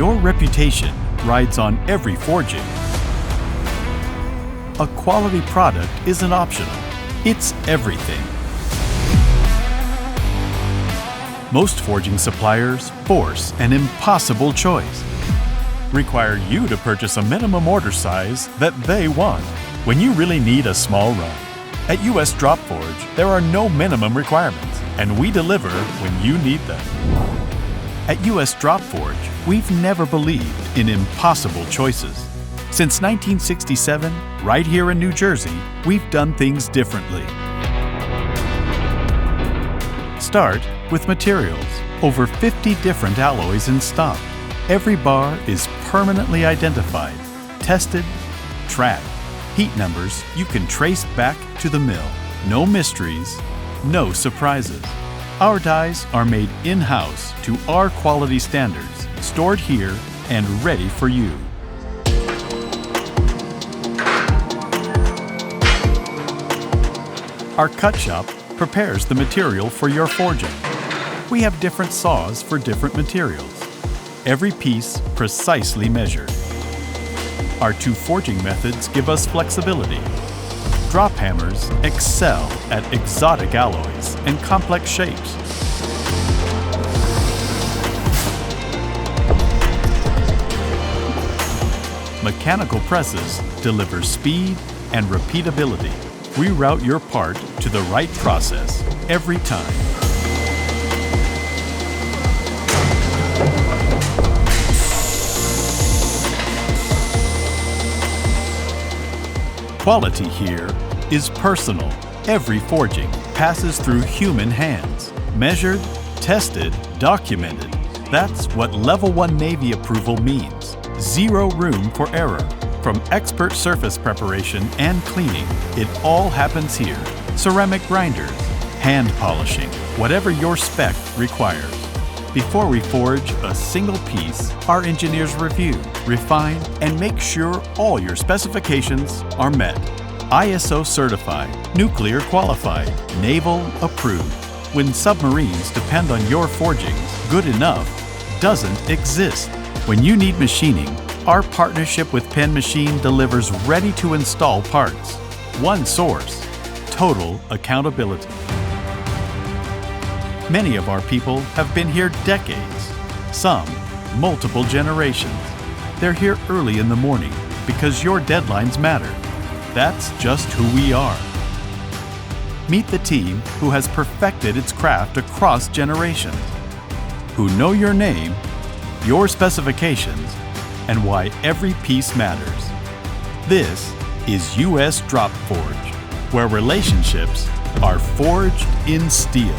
Your reputation rides on every forging. A quality product isn't optional, it's everything. Most forging suppliers force an impossible choice. Require you to purchase a minimum order size that they want when you really need a small run. At US Drop Forge, there are no minimum requirements, and we deliver when you need them. At US Drop Forge, we've never believed in impossible choices. Since 1967, right here in New Jersey, we've done things differently. Start with materials. Over 50 different alloys in stock. Every bar is permanently identified, tested, tracked. Heat numbers you can trace back to the mill. No mysteries, no surprises. Our dies are made in-house to our quality standards, stored here and ready for you. Our cut shop prepares the material for your forging. We have different saws for different materials. Every piece precisely measured. Our two forging methods give us flexibility. Drop hammers excel at exotic alloys and complex shapes. Mechanical presses deliver speed and repeatability. We route your part to the right process every time. Quality here is personal. Every forging passes through human hands. Measured, tested, documented. That's what Level 1 Navy approval means. Zero room for error. From expert surface preparation and cleaning, it all happens here. Ceramic grinders, hand polishing, whatever your spec requires. Before we forge a single piece, our engineers review, refine, and make sure all your specifications are met. ISO certified, nuclear qualified, naval approved. When submarines depend on your forgings, good enough doesn't exist. When you need machining, our partnership with Penn Machine delivers ready-to-install parts. One source, total accountability. Many of our people have been here decades, some multiple generations. They're here early in the morning because your deadlines matter. That's just who we are. Meet the team who has perfected its craft across generations, who know your name, your specifications, and why every piece matters. This is US Drop Forge, where relationships are forged in steel.